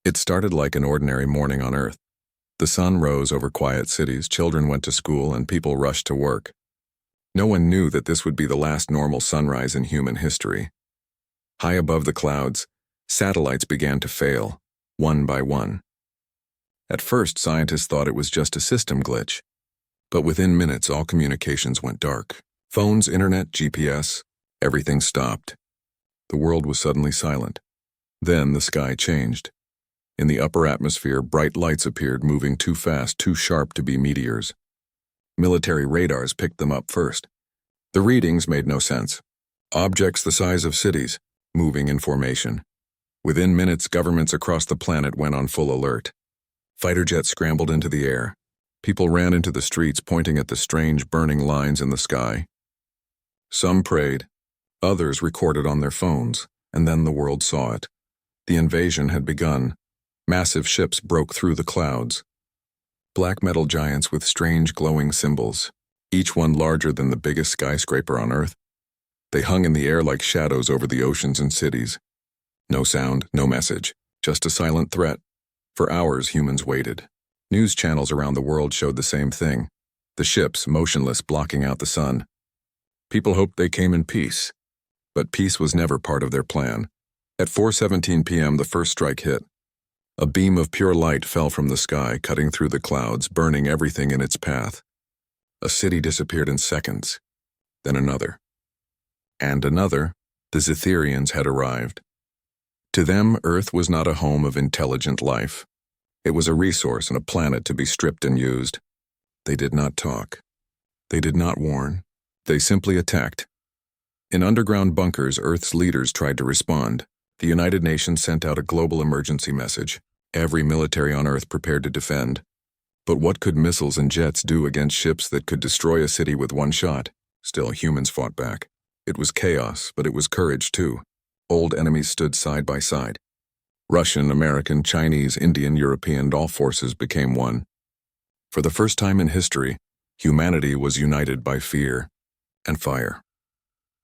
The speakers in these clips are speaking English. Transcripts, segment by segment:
It started like an ordinary morning on Earth. The sun rose over quiet cities, children went to school, and people rushed to work. No one knew that this would be the last normal sunrise in human history. High above the clouds, satellites began to fail, one by one. At first, scientists thought it was just a system glitch. But within minutes, all communications went dark. Phones, internet, GPS, everything stopped. The world was suddenly silent. Then the sky changed. In the upper atmosphere, bright lights appeared, moving too fast, too sharp to be meteors. Military radars picked them up first. The readings made no sense. Objects the size of cities, moving in formation. Within minutes, governments across the planet went on full alert. Fighter jets scrambled into the air. People ran into the streets, pointing at the strange burning lines in the sky. Some prayed. Others recorded on their phones, and then the world saw it. The invasion had begun. Massive ships broke through the clouds. Black metal giants with strange glowing symbols, each one larger than the biggest skyscraper on Earth. They hung in the air like shadows over the oceans and cities. No sound, no message, just a silent threat. For hours, humans waited. News channels around the world showed the same thing. The ships, motionless, blocking out the sun. People hoped they came in peace. But peace was never part of their plan. At 4:17 p.m., the first strike hit. A beam of pure light fell from the sky, cutting through the clouds, burning everything in its path. A city disappeared in seconds. Then another. And another. The Zytherians had arrived. To them, Earth was not a home of intelligent life. It was a resource and a planet to be stripped and used. They did not talk. They did not warn. They simply attacked. In underground bunkers, Earth's leaders tried to respond. The United Nations sent out a global emergency message. Every military on Earth prepared to defend. But what could missiles and jets do against ships that could destroy a city with one shot? Still, humans fought back. It was chaos, but it was courage too. Old enemies stood side by side. Russian, American, Chinese, Indian, European, all forces became one. For the first time in history, humanity was united by fear and fire.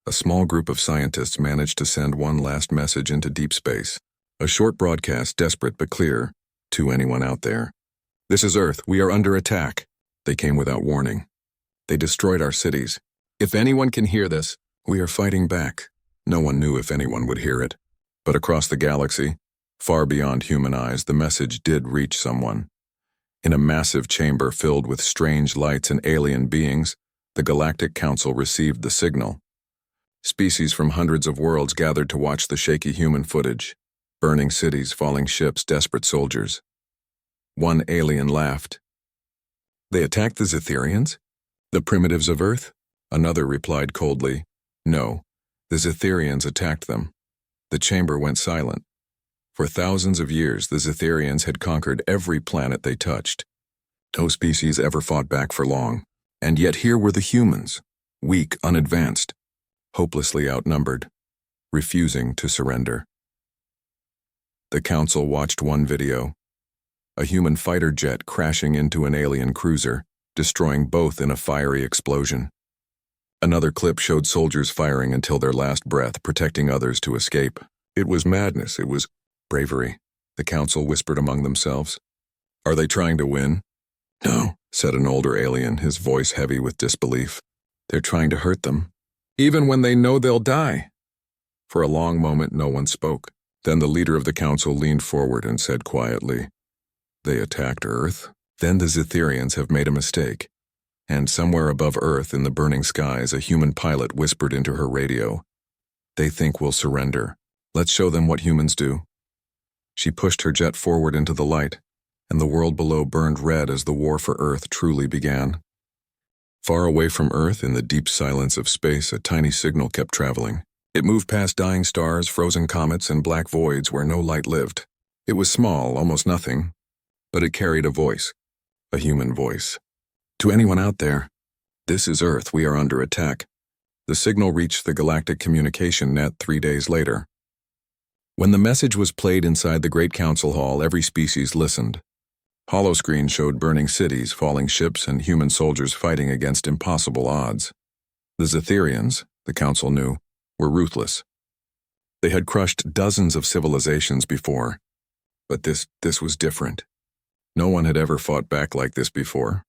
A small group of scientists managed to send one last message into deep space. A short broadcast, desperate but clear, to anyone out there. This is Earth. We are under attack. They came without warning. They destroyed our cities. If anyone can hear this, we are fighting back. No one knew if anyone would hear it. But across the galaxy, far beyond human eyes, the message did reach someone. In a massive chamber filled with strange lights and alien beings, the Galactic Council received the signal. Species from hundreds of worlds gathered to watch the shaky human footage. Burning cities, falling ships, desperate soldiers. One alien laughed. They attacked the Zytherians? The primitives of Earth? Another replied coldly, no, the Zytherians attacked them. The chamber went silent. For thousands of years, the Zytherians had conquered every planet they touched. No species ever fought back for long. And yet here were the humans, weak, unadvanced, hopelessly outnumbered, refusing to surrender. The Council watched one video. A human fighter jet crashing into an alien cruiser, destroying both in a fiery explosion. Another clip showed soldiers firing until their last breath, protecting others to escape. It was madness, it was bravery, the Council whispered among themselves. Are they trying to win? No, said an older alien, his voice heavy with disbelief. They're trying to hurt them, even when they know they'll die. For a long moment, no one spoke. Then the leader of the Council leaned forward and said quietly, they attacked Earth? Then the Zytherians have made a mistake. And somewhere above Earth in the burning skies, a human pilot whispered into her radio, they think we'll surrender. Let's show them what humans do. She pushed her jet forward into the light, and the world below burned red as the war for Earth truly began. Far away from Earth, in the deep silence of space, a tiny signal kept traveling. It moved past dying stars, frozen comets, and black voids where no light lived. It was small, almost nothing, but it carried a voice, a human voice. To anyone out there, this is Earth, we are under attack. The signal reached the galactic communication net 3 days later. When the message was played inside the Great Council Hall, every species listened. Holoscreens showed burning cities, falling ships, and human soldiers fighting against impossible odds. The Zytherians, the Council knew, were ruthless. They had crushed dozens of civilizations before. But this was different. No one had ever fought back like this before.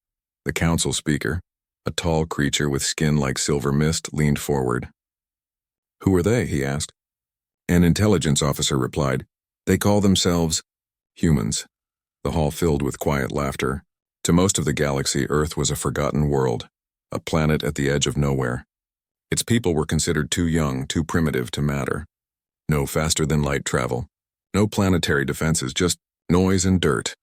The council speaker, a tall creature with skin like silver mist, leaned forward. "Who are they?" he asked. An intelligence officer replied, "They call themselves humans." The hall filled with quiet laughter. To most of the galaxy, Earth was a forgotten world, a planet at the edge of nowhere. Its people were considered too young, too primitive to matter. No faster-than-light travel, no planetary defenses, just noise and dirt.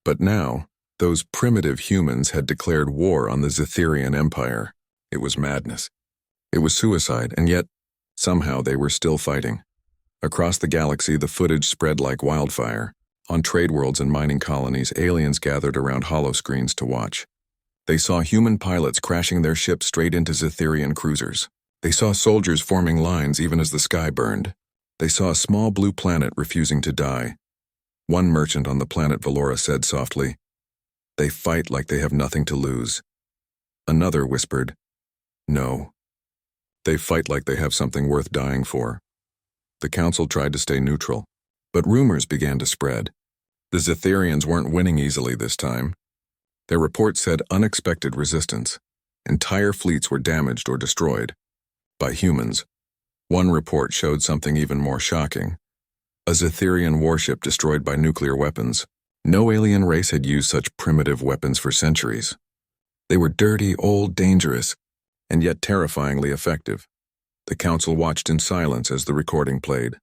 But now, those primitive humans had declared war on the Zytherian Empire. It was madness. It was suicide, and yet, somehow they were still fighting. Across the galaxy, the footage spread like wildfire. On trade worlds and mining colonies, aliens gathered around holoscreens to watch. They saw human pilots crashing their ships straight into Zytherian cruisers. They saw soldiers forming lines even as the sky burned. They saw a small blue planet refusing to die. One merchant on the planet Valora said softly, "They fight like they have nothing to lose." Another whispered, "No. They fight like they have something worth dying for." The council tried to stay neutral, but rumors began to spread. The Zytherians weren't winning easily this time. Their reports said unexpected resistance. Entire fleets were damaged or destroyed by humans. One report showed something even more shocking. A Zytherian warship destroyed by nuclear weapons. No alien race had used such primitive weapons for centuries. They were dirty, old, dangerous, and yet terrifyingly effective. The council watched in silence as the recording played.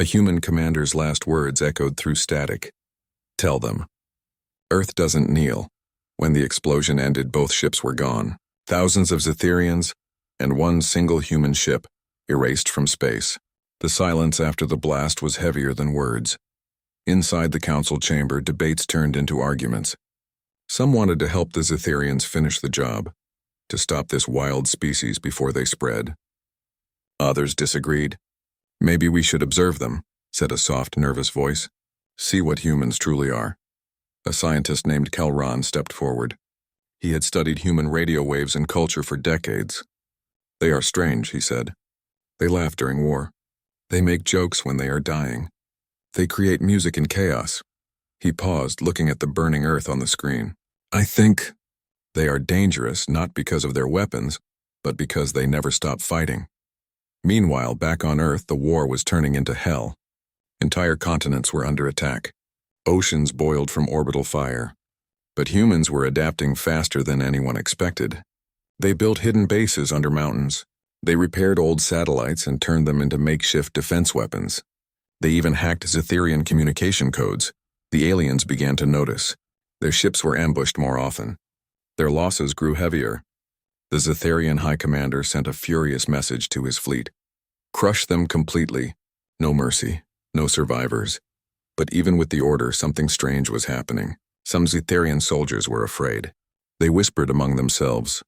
A human commander's last words echoed through static. "Tell them. Earth doesn't kneel." When the explosion ended, both ships were gone. Thousands of Zytherians and one single human ship erased from space. The silence after the blast was heavier than words. Inside the council chamber, debates turned into arguments. Some wanted to help the Zytherians finish the job, to stop this wild species before they spread. Others disagreed. "Maybe we should observe them," said a soft, nervous voice. "See what humans truly are." A scientist named Kelron stepped forward. He had studied human radio waves and culture for decades. "They are strange," he said. "They laugh during war. They make jokes when they are dying. They create music in chaos." He paused, looking at the burning Earth on the screen. "I think they are dangerous not because of their weapons, but because they never stop fighting." Meanwhile, back on Earth, the war was turning into hell. Entire continents were under attack. Oceans boiled from orbital fire. But humans were adapting faster than anyone expected. They built hidden bases under mountains. They repaired old satellites and turned them into makeshift defense weapons. They even hacked Zytherian communication codes. The aliens began to notice. Their ships were ambushed more often. Their losses grew heavier. The Zytherian High Commander sent a furious message to his fleet. Crush them completely. No mercy. No survivors. But even with the order, something strange was happening. Some Zytherian soldiers were afraid. They whispered among themselves,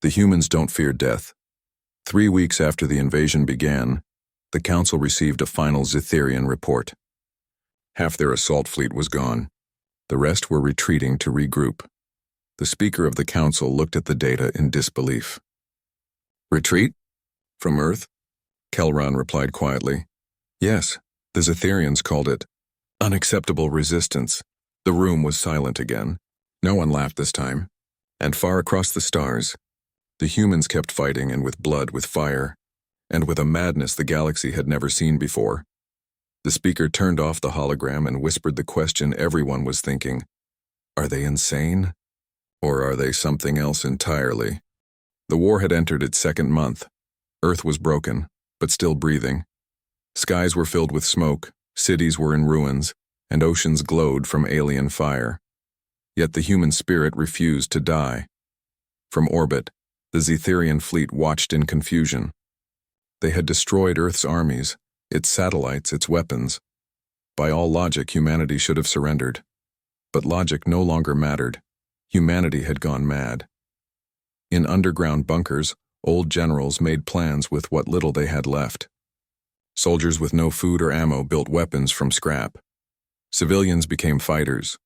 "The humans don't fear death." 3 weeks after the invasion began, the council received a final Zytherian report. Half their assault fleet was gone. The rest were retreating to regroup. The speaker of the council looked at the data in disbelief. "Retreat? From Earth?" Kelron replied quietly. "Yes, the Zytherians called it unacceptable resistance." The room was silent again. No one laughed this time. And far across the stars, the humans kept fighting, and with blood, with fire, and with a madness the galaxy had never seen before. The speaker turned off the hologram and whispered the question everyone was thinking. Are they insane? Or are they something else entirely? The war had entered its second month. Earth was broken, but still breathing. Skies were filled with smoke, cities were in ruins, and oceans glowed from alien fire. Yet the human spirit refused to die. From orbit, the Zytherian fleet watched in confusion. They had destroyed Earth's armies, its satellites, its weapons. By all logic, humanity should have surrendered. But logic no longer mattered. Humanity had gone mad. In underground bunkers, old generals made plans with what little they had left. Soldiers with no food or ammo built weapons from scrap. Civilians became fighters.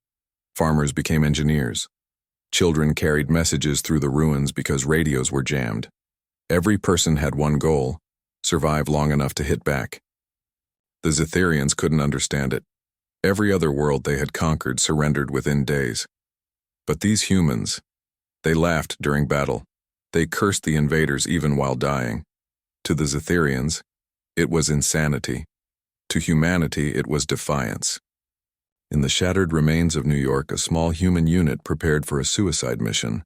Farmers became engineers. Children carried messages through the ruins because radios were jammed. Every person had one goal: survive long enough to hit back. The Zytherians couldn't understand it. Every other world they had conquered surrendered within days. But these humans, they laughed during battle. They cursed the invaders even while dying. To the Zytherians, it was insanity. To humanity, it was defiance. In the shattered remains of New York, a small human unit prepared for a suicide mission.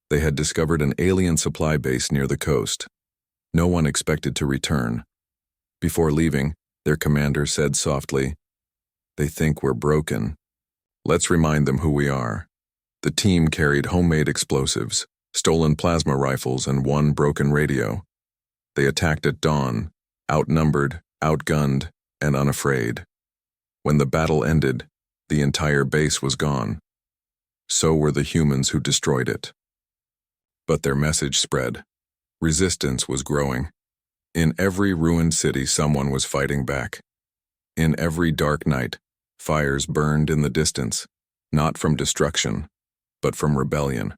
They had discovered an alien supply base near the coast. No one expected to return. Before leaving, their commander said softly, "They think we're broken. Let's remind them who we are." The team carried homemade explosives, stolen plasma rifles, and one broken radio. They attacked at dawn, outnumbered, outgunned, and unafraid. When the battle ended, the entire base was gone. So were the humans who destroyed it. But their message spread. Resistance was growing. In every ruined city, someone was fighting back. In every dark night, fires burned in the distance, not from destruction, but from rebellion.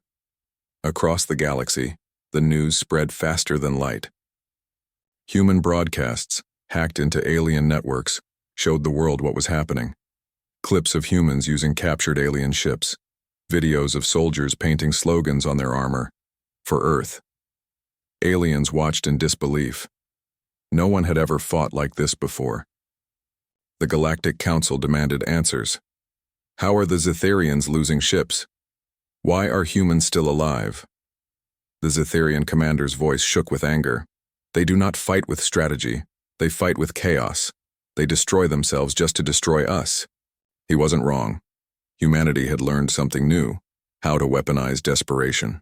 Across the galaxy, the news spread faster than light. Human broadcasts, hacked into alien networks, showed the world what was happening. Clips of humans using captured alien ships, videos of soldiers painting slogans on their armor, "For Earth." Aliens watched in disbelief. No one had ever fought like this before. The Galactic Council demanded answers. How are the Zytherians losing ships? Why are humans still alive? The Zytherian commander's voice shook with anger. They do not fight with strategy. They fight with chaos. They destroy themselves just to destroy us. He wasn't wrong. Humanity had learned something new, how to weaponize desperation.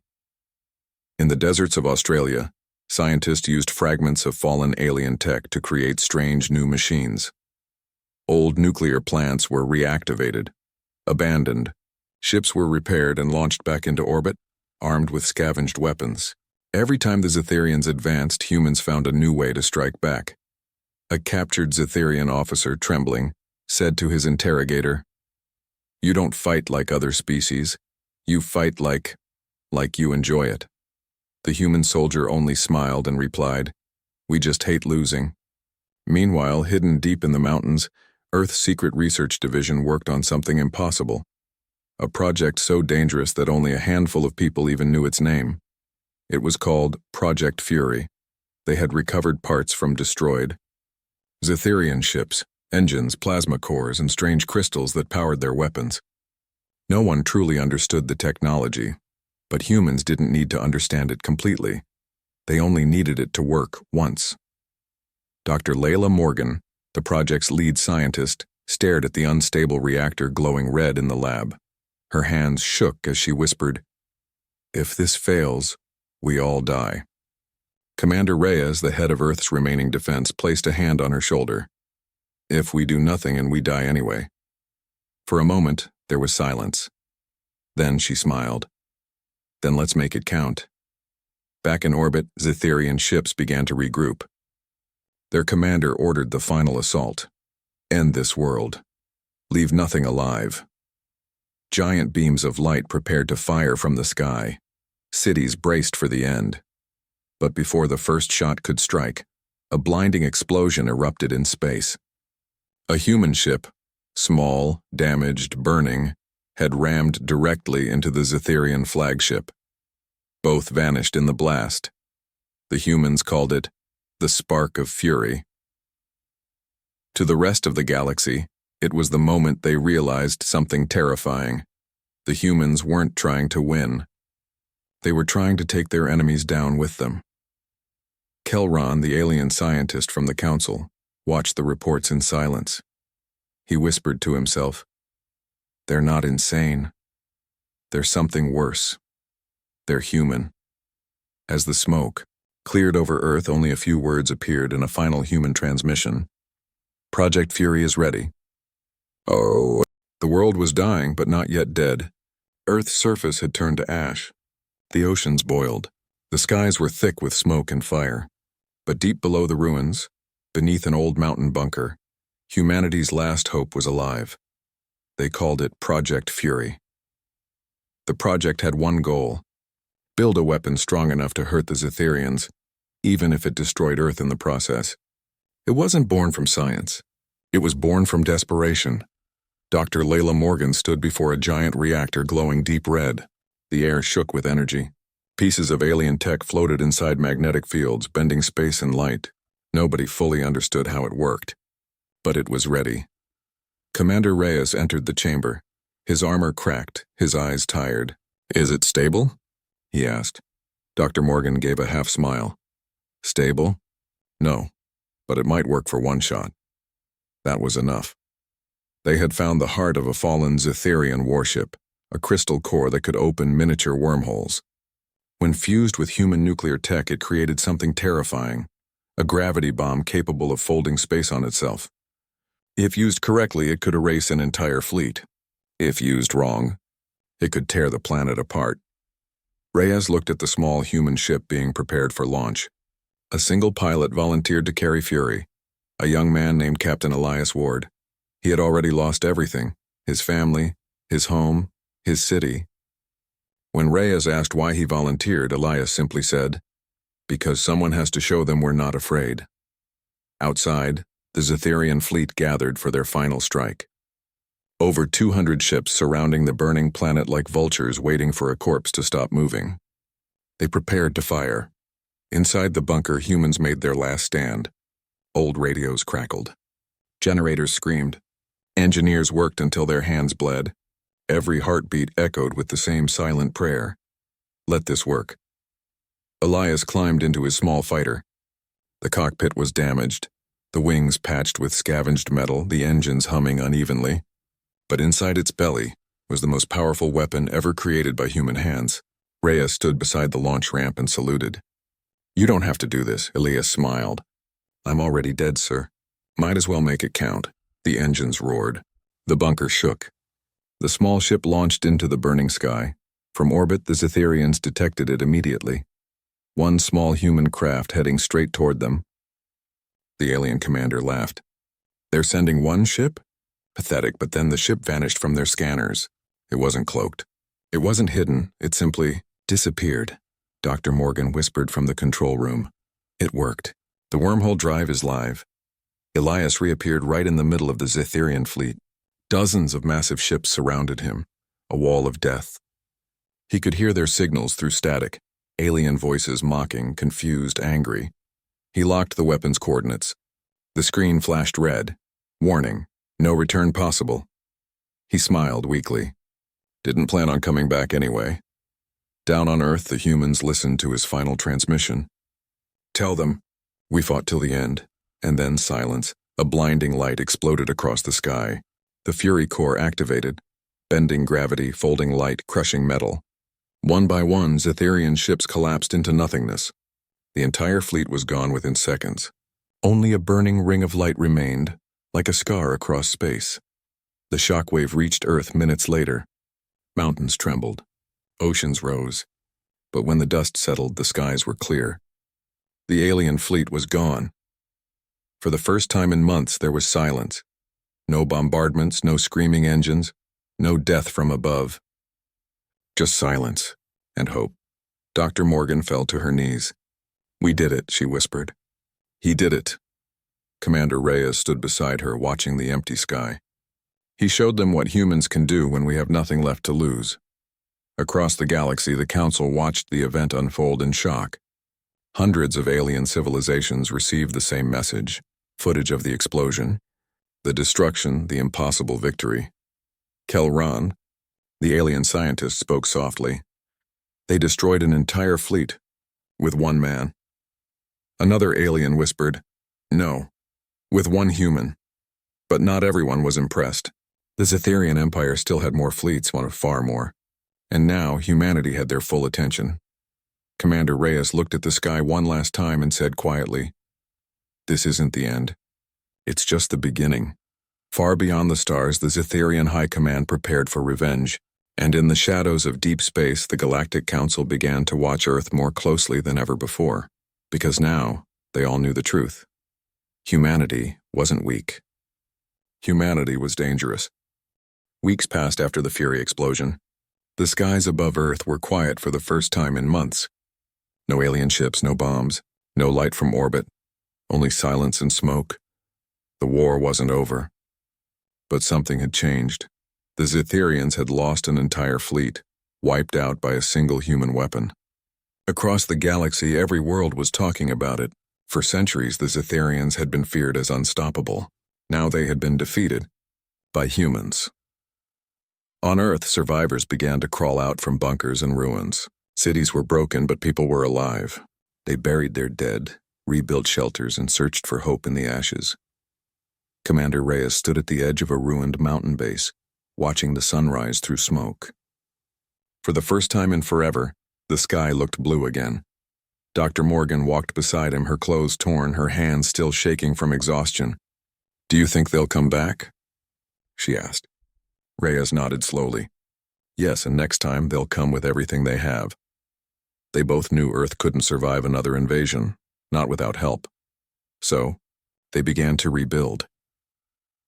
In the deserts of Australia, scientists used fragments of fallen alien tech to create strange new machines. Old nuclear plants were reactivated, abandoned. Ships were repaired and launched back into orbit, armed with scavenged weapons. Every time the Zytherians advanced, humans found a new way to strike back. A captured Zytherian officer, trembling, said to his interrogator, "You don't fight like other species. You fight like you enjoy it." The human soldier only smiled and replied, "We just hate losing." Meanwhile, hidden deep in the mountains, Earth's Secret Research Division worked on something impossible. A project so dangerous that only a handful of people even knew its name. It was called Project Fury. They had recovered parts from destroyed Zytherian ships, engines, plasma cores, and strange crystals that powered their weapons. No one truly understood the technology, but humans didn't need to understand it completely. They only needed it to work once. Dr. Layla Morgan, the project's lead scientist, stared at the unstable reactor glowing red in the lab. Her hands shook as she whispered, "If this fails, we all die." Commander Reyes, the head of Earth's remaining defense, placed a hand on her shoulder. "If we do nothing and we die anyway." For a moment, there was silence. Then she smiled. "Then let's make it count." Back in orbit, Zytherian ships began to regroup. Their commander ordered the final assault. End this world. Leave nothing alive. Giant beams of light prepared to fire from the sky. Cities braced for the end. But before the first shot could strike, a blinding explosion erupted in space. A human ship, small, damaged, burning, had rammed directly into the Zytherian flagship. Both vanished in the blast. The humans called it the Spark of Fury. To the rest of the galaxy, it was the moment they realized something terrifying. The humans weren't trying to win. They were trying to take their enemies down with them. Kelron, the alien scientist from the council, watched the reports in silence. He whispered to himself, "They're not insane. There's something worse. They're human." As the smoke cleared over Earth, only a few words appeared in a final human transmission. "Project Fury is ready." Oh. The world was dying, but not yet dead. Earth's surface had turned to ash. The oceans boiled. The skies were thick with smoke and fire. But deep below the ruins, beneath an old mountain bunker, humanity's last hope was alive. They called it Project Fury. The project had one goal: build a weapon strong enough to hurt the Zytherians, even if it destroyed Earth in the process. It wasn't born from science. It was born from desperation. Dr. Layla Morgan stood before a giant reactor glowing deep red. The air shook with energy. Pieces of alien tech floated inside magnetic fields, bending space and light. Nobody fully understood how it worked. But it was ready. Commander Reyes entered the chamber. His armor cracked, his eyes tired. "Is it stable?" he asked. Dr. Morgan gave a half smile. "Stable? No, but it might work for one shot." That was enough. They had found the heart of a fallen Zytherian warship, a crystal core that could open miniature wormholes. When fused with human nuclear tech, it created something terrifying, a gravity bomb capable of folding space on itself. If used correctly, it could erase an entire fleet. If used wrong, it could tear the planet apart. Reyes looked at the small human ship being prepared for launch. A single pilot volunteered to carry Fury, a young man named Captain Elias Ward. He had already lost everything: his family, his home, his city. When Reyes asked why he volunteered, Elias simply said, "Because someone has to show them we're not afraid." Outside, the Zytherian fleet gathered for their final strike. Over 200 ships surrounding the burning planet like vultures waiting for a corpse to stop moving. They prepared to fire. Inside the bunker, humans made their last stand. Old radios crackled. Generators screamed. Engineers worked until their hands bled. Every heartbeat echoed with the same silent prayer. Let this work. Elias climbed into his small fighter. The cockpit was damaged, the wings patched with scavenged metal, the engines humming unevenly. But inside its belly was the most powerful weapon ever created by human hands. Reyes stood beside the launch ramp and saluted. "You don't have to do this," Elias smiled. "I'm already dead, sir." "Might as well make it count." The engines roared. The bunker shook. The small ship launched into the burning sky. From orbit, the Zytherians detected it immediately. One small human craft heading straight toward them. The alien commander laughed. "They're sending one ship? Pathetic," but then the ship vanished from their scanners. It wasn't cloaked. It wasn't hidden. It simply disappeared. Dr. Morgan whispered from the control room. "It worked. The wormhole drive is live." Elias reappeared right in the middle of the Zytherian fleet. Dozens of massive ships surrounded him, a wall of death. He could hear their signals through static, alien voices mocking, confused, angry. He locked the weapon's coordinates. The screen flashed red. Warning, no return possible. He smiled weakly. Didn't plan on coming back anyway. Down on Earth, the humans listened to his final transmission. "Tell them, we fought till the end." And then silence. A blinding light exploded across the sky. The Fury core activated, bending gravity, folding light, crushing metal. One by one, Zytherian ships collapsed into nothingness. The entire fleet was gone within seconds. Only a burning ring of light remained, like a scar across space. The shockwave reached Earth minutes later. Mountains trembled. Oceans rose. But when the dust settled, the skies were clear. The alien fleet was gone. For the first time in months, there was silence. No bombardments, no screaming engines, no death from above. Just silence and hope. Dr. Morgan fell to her knees. "We did it," she whispered. "He did it." Commander Reyes stood beside her, watching the empty sky. He showed them what humans can do when we have nothing left to lose. Across the galaxy, the Council watched the event unfold in shock. Hundreds of alien civilizations received the same message. Footage of the explosion, the destruction, the impossible victory. Kelran, the alien scientist, spoke softly. "They destroyed an entire fleet, with one man." Another alien whispered, "No, with one human." But not everyone was impressed. The Zytherian Empire still had more fleets, one of far more. And now humanity had their full attention. Commander Reyes looked at the sky one last time and said quietly, "This isn't the end. It's just the beginning." Far beyond the stars, the Zytherian High Command prepared for revenge, and in the shadows of deep space, the Galactic Council began to watch Earth more closely than ever before, because now they all knew the truth. Humanity wasn't weak. Humanity was dangerous. Weeks passed after the Fury explosion. The skies above Earth were quiet for the first time in months. No alien ships, no bombs, no light from orbit. Only silence and smoke. The war wasn't over. But something had changed. The Zytherians had lost an entire fleet, wiped out by a single human weapon. Across the galaxy, every world was talking about it. For centuries, the Zytherians had been feared as unstoppable. Now they had been defeated by humans. On Earth, survivors began to crawl out from bunkers and ruins. Cities were broken, but people were alive. They buried their dead, rebuilt shelters, and searched for hope in the ashes. Commander Reyes stood at the edge of a ruined mountain base, watching the sunrise through smoke. For the first time in forever, the sky looked blue again. Dr. Morgan walked beside him, her clothes torn, her hands still shaking from exhaustion. "Do you think they'll come back?" she asked. Reyes nodded slowly. "Yes, and next time they'll come with everything they have." They both knew Earth couldn't survive another invasion, not without help. So, they began to rebuild.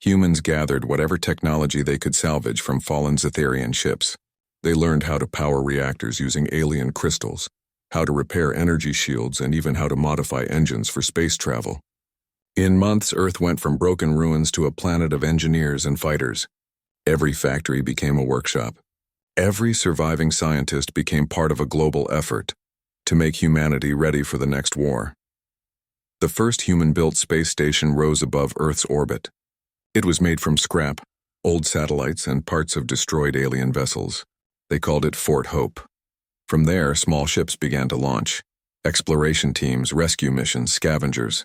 Humans gathered whatever technology they could salvage from fallen Zytherian ships. They learned how to power reactors using alien crystals, how to repair energy shields, and even how to modify engines for space travel. In months, Earth went from broken ruins to a planet of engineers and fighters. Every factory became a workshop. Every surviving scientist became part of a global effort to make humanity ready for the next war. The first human-built space station rose above Earth's orbit. It was made from scrap, old satellites, and parts of destroyed alien vessels. They called it Fort Hope. From there, small ships began to launch. Exploration teams, rescue missions, scavengers.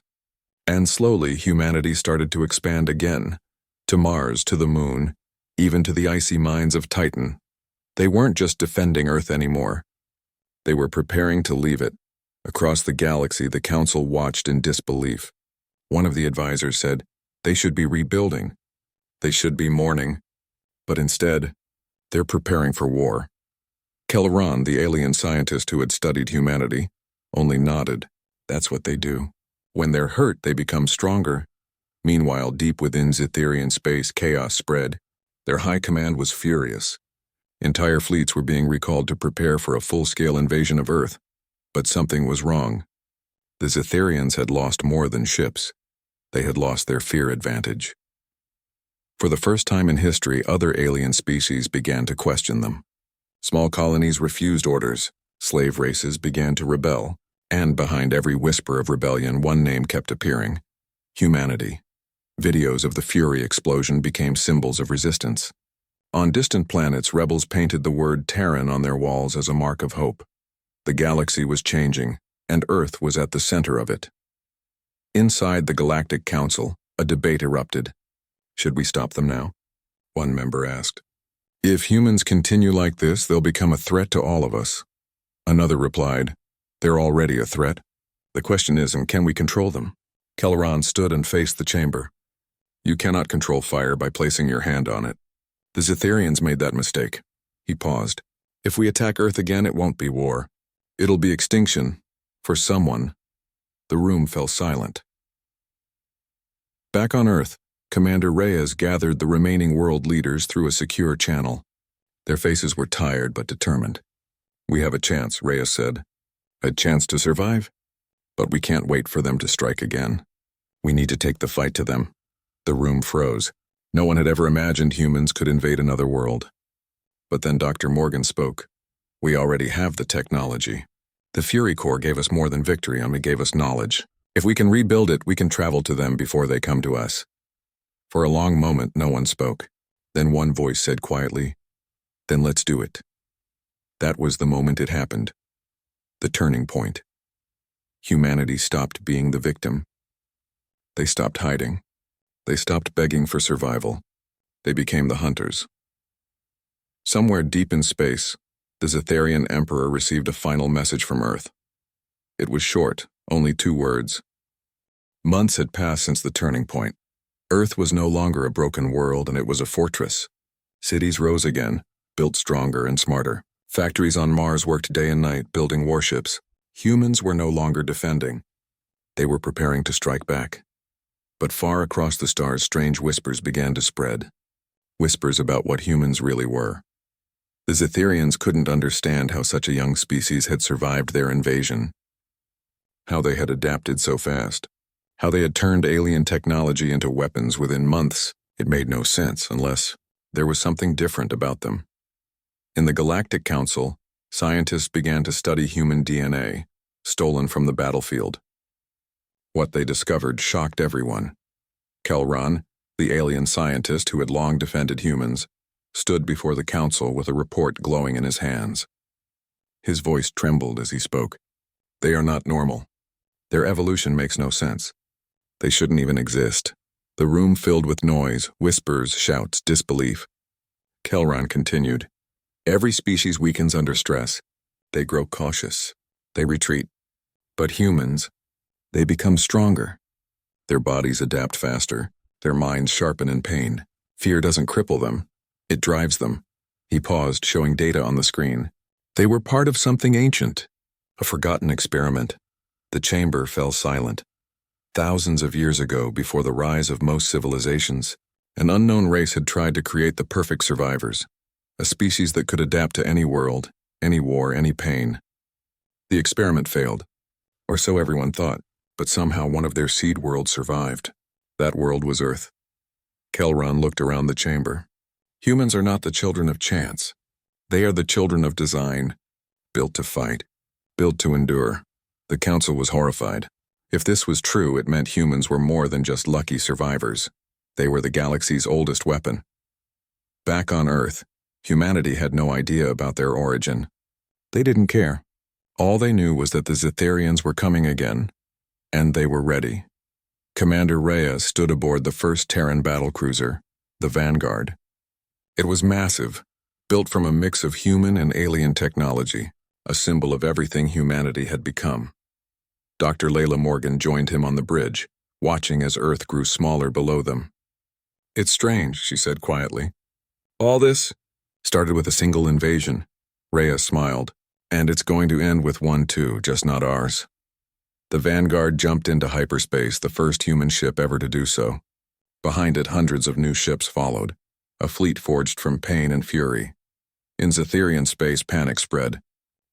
And slowly, humanity started to expand again. To Mars, to the Moon, even to the icy mines of Titan. They weren't just defending Earth anymore. They were preparing to leave it. Across the galaxy, the Council watched in disbelief. One of the advisors said, "They should be rebuilding. They should be mourning." But instead, they're preparing for war. Kelleran, the alien scientist who had studied humanity, only nodded. That's what they do. When they're hurt, they become stronger. Meanwhile, deep within Zytherian space, chaos spread. Their high command was furious. Entire fleets were being recalled to prepare for a full-scale invasion of Earth. But something was wrong. The Zytherians had lost more than ships. They had lost their fear advantage. For the first time in history, other alien species began to question them. Small colonies refused orders, slave races began to rebel, and behind every whisper of rebellion, one name kept appearing: humanity. Videos of the Fury explosion became symbols of resistance. On distant planets, rebels painted the word Terran on their walls as a mark of hope. The galaxy was changing, and Earth was at the center of it. Inside the Galactic Council, a debate erupted. "Should we stop them now?" one member asked. "If humans continue like this, they'll become a threat to all of us." Another replied, "They're already a threat. The question is, can we control them?" Kelleran stood and faced the chamber. "You cannot control fire by placing your hand on it. The Zytherians made that mistake." He paused. "If we attack Earth again, it won't be war. It'll be extinction. For someone." The room fell silent. Back on Earth, Commander Reyes gathered the remaining world leaders through a secure channel. Their faces were tired but determined. "We have a chance," Reyes said. "A chance to survive? But we can't wait for them to strike again. We need to take the fight to them." The room froze. No one had ever imagined humans could invade another world. But then Dr. Morgan spoke. "We already have the technology. The Fury Core gave us more than victory, it gave us knowledge. If we can rebuild it, we can travel to them before they come to us." For a long moment, no one spoke. Then one voice said quietly, "Then let's do it." That was the moment it happened. The turning point. Humanity stopped being the victim. They stopped hiding. They stopped begging for survival. They became the hunters. Somewhere deep in space, the Zytherian Emperor received a final message from Earth. It was short, only 2 words. Months had passed since the turning point. Earth was no longer a broken world, and it was a fortress. Cities rose again, built stronger and smarter. Factories on Mars worked day and night, building warships. Humans were no longer defending. They were preparing to strike back. But far across the stars, strange whispers began to spread. Whispers about what humans really were. The Zytherians couldn't understand how such a young species had survived their invasion. How they had adapted so fast. How they had turned alien technology into weapons within months, It made no sense unless there was something different about them. In the Galactic Council, scientists began to study human DNA, stolen from the battlefield. What they discovered shocked everyone. Kelron, the alien scientist who had long defended humans, stood before the council with a report glowing in his hands. His voice trembled as he spoke. They are not normal. Their evolution makes no sense. They shouldn't even exist. The room filled with noise, whispers, shouts, disbelief. Kelron continued. Every species weakens under stress. They grow cautious. They retreat. But humans, they become stronger. Their bodies adapt faster. Their minds sharpen in pain. Fear doesn't cripple them. It drives them. He paused, showing data on the screen. They were part of something ancient, a forgotten experiment. The chamber fell silent. Thousands of years ago, before the rise of most civilizations, an unknown race had tried to create the perfect survivors, a species that could adapt to any world, any war, any pain. The experiment failed, or so everyone thought, but somehow one of their seed worlds survived. That world was Earth. Kelron looked around the chamber. Humans are not the children of chance. They are the children of design, built to fight, built to endure. The council was horrified. If this was true, it meant humans were more than just lucky survivors. They were the galaxy's oldest weapon. Back on Earth, humanity had no idea about their origin. They didn't care. All they knew was that the Zytherians were coming again, and they were ready. Commander Rhea stood aboard the first Terran battlecruiser, the Vanguard. It was massive, built from a mix of human and alien technology, a symbol of everything humanity had become. Dr. Layla Morgan joined him on the bridge, watching as Earth grew smaller below them. It's strange, she said quietly. All this started with a single invasion. Rhea smiled. And it's going to end with one too, just not ours. The Vanguard jumped into hyperspace, the first human ship ever to do so. Behind it, hundreds of new ships followed, a fleet forged from pain and fury. In Zytherian space, panic spread.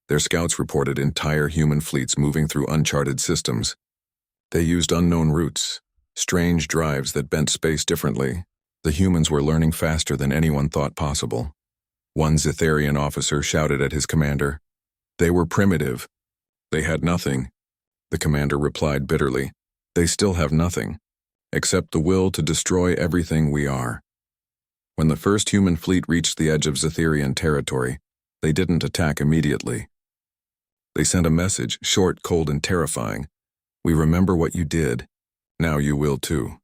Their scouts reported entire human fleets moving through uncharted systems. They used unknown routes, strange drives that bent space differently. The humans were learning faster than anyone thought possible. One Zytherian officer shouted at his commander, "They were primitive. They had nothing." The commander replied bitterly, "They still have nothing, except the will to destroy everything we are." When the first human fleet reached the edge of Zytherian territory, they didn't attack immediately. They sent a message, short, cold, and terrifying. "We remember what you did. Now you will too."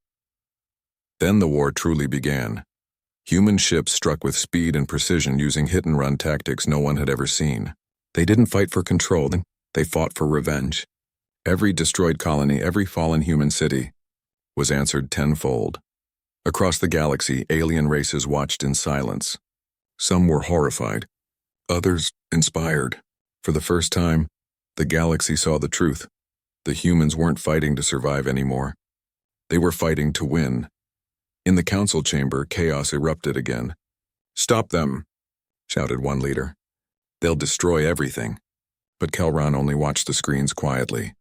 Then the war truly began. Human ships struck with speed and precision using hit-and-run tactics no one had ever seen. They didn't fight for control, they fought for revenge. Every destroyed colony, every fallen human city, was answered tenfold. Across the galaxy, alien races watched in silence. Some were horrified, others inspired. For the first time, the galaxy saw the truth. The humans weren't fighting to survive anymore. They were fighting to win. In the council chamber, chaos erupted again. "Stop them," shouted one leader. "They'll destroy everything." But Kelron only watched the screens quietly.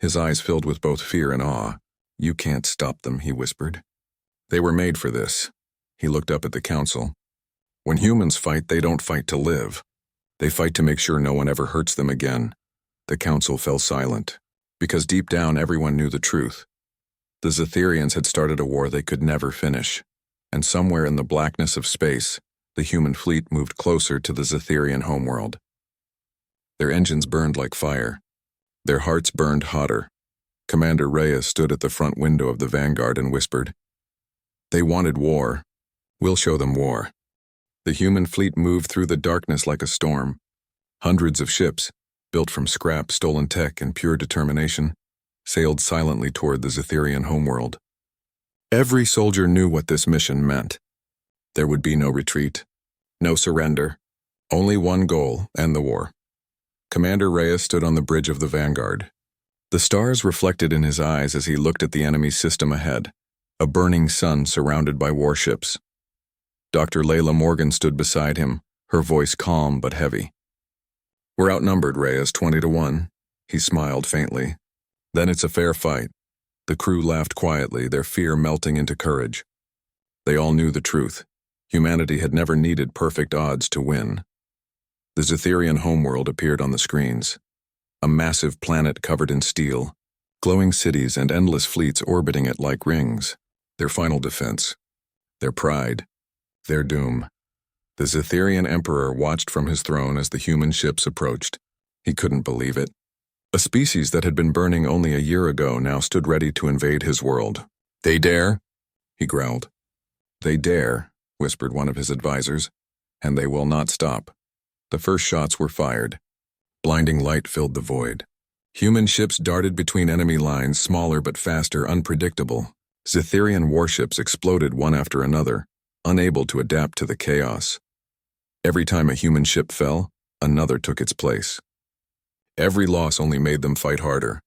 His eyes filled with both fear and awe. "You can't stop them," he whispered. "They were made for this." He looked up at the council. "When humans fight, they don't fight to live. They fight to make sure no one ever hurts them again." The council fell silent, because deep down everyone knew the truth. The Zytherians had started a war they could never finish, and somewhere in the blackness of space, the human fleet moved closer to the Zytherian homeworld. Their engines burned like fire. Their hearts burned hotter. Commander Rhea stood at the front window of the Vanguard and whispered, "They wanted war. We'll show them war." The human fleet moved through the darkness like a storm. Hundreds of ships, built from scrap, stolen tech, and pure determination, sailed silently toward the Zytherian homeworld. Every soldier knew what this mission meant. There would be no retreat, no surrender, only one goal: end the war. Commander Rhea stood on the bridge of the Vanguard. The stars reflected in his eyes as he looked at the enemy system ahead, a burning sun surrounded by warships. Dr. Layla Morgan stood beside him, her voice calm but heavy. "We're outnumbered, Reyes, 20-1. He smiled faintly. "Then it's a fair fight." The crew laughed quietly, their fear melting into courage. They all knew the truth. Humanity had never needed perfect odds to win. The Zytherian homeworld appeared on the screens. A massive planet covered in steel, glowing cities and endless fleets orbiting it like rings. Their final defense. Their pride. Their doom. The Zytherian Emperor watched from his throne as the human ships approached. He couldn't believe it. A species that had been burning only a year ago now stood ready to invade his world. "They dare?" he growled. "They dare," whispered one of his advisors, "and they will not stop." The first shots were fired. Blinding light filled the void. Human ships darted between enemy lines, smaller but faster, unpredictable. Zytherian warships exploded one after another, unable to adapt to the chaos. Every time a human ship fell, another took its place. Every loss only made them fight harder.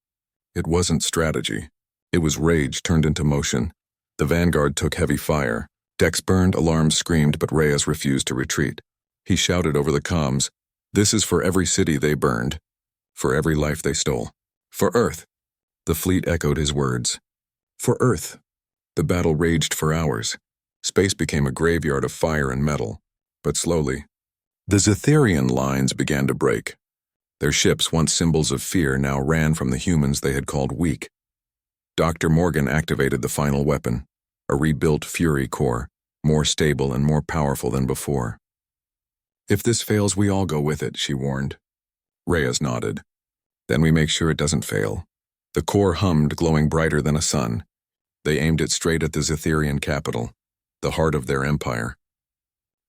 It wasn't strategy. It was rage turned into motion. The vanguard took heavy fire. Decks burned, alarms screamed, but Reyes refused to retreat. He shouted over the comms, "This is for every city they burned, for every life they stole, for Earth." The fleet echoed his words. For Earth. The battle raged for hours. Space became a graveyard of fire and metal. But slowly, the Zytherian lines began to break. Their ships, once symbols of fear, now ran from the humans they had called weak. Dr. Morgan activated the final weapon, a rebuilt Fury core, more stable and more powerful than before. "If this fails, we all go with it," she warned. Reyes nodded. "Then we make sure it doesn't fail." The core hummed, glowing brighter than a sun. They aimed it straight at the Zytherian capital, the heart of their empire.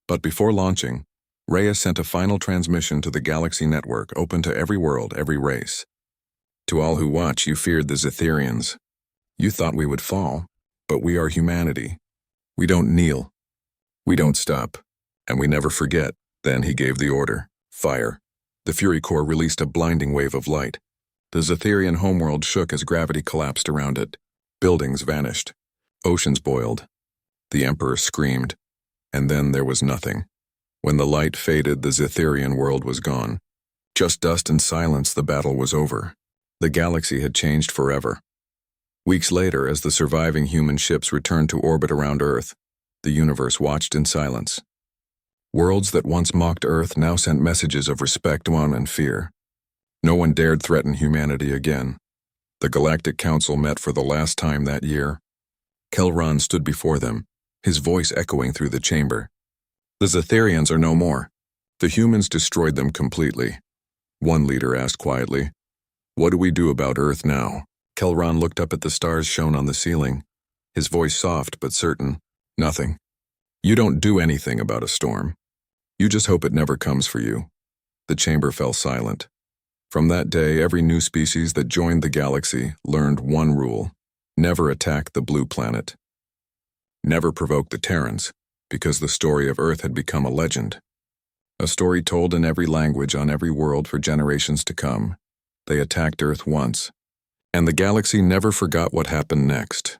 But before launching, Reyes sent a final transmission to the galaxy network, open to every world, every race. "To all who watch, you feared the Zytherians. You thought we would fall, but we are humanity. We don't kneel. We don't stop. And we never forget." Then he gave the order. Fire. The Fury core released a blinding wave of light. The Zytherian homeworld shook as gravity collapsed around it. Buildings vanished. Oceans boiled. The Emperor screamed. And then there was nothing. When the light faded, the Zytherian world was gone. Just dust and silence. The battle was over. The galaxy had changed forever. Weeks later, as the surviving human ships returned to orbit around Earth, the universe watched in silence. Worlds that once mocked Earth now sent messages of respect, and fear. No one dared threaten humanity again. The Galactic Council met for the last time that year. Kelron stood before them, his voice echoing through the chamber. "The Zytherians are no more. The humans destroyed them completely." One leader asked quietly, "What do we do about Earth now?" Kelron looked up at the stars shown on the ceiling, his voice soft but certain. "Nothing. You don't do anything about a storm. You just hope it never comes for you." The chamber fell silent. From that day, every new species that joined the galaxy learned one rule: never attack the blue planet. Never provoke the Terrans, because the story of Earth had become a legend. A story told in every language on every world for generations to come. They attacked Earth once, and the galaxy never forgot what happened next.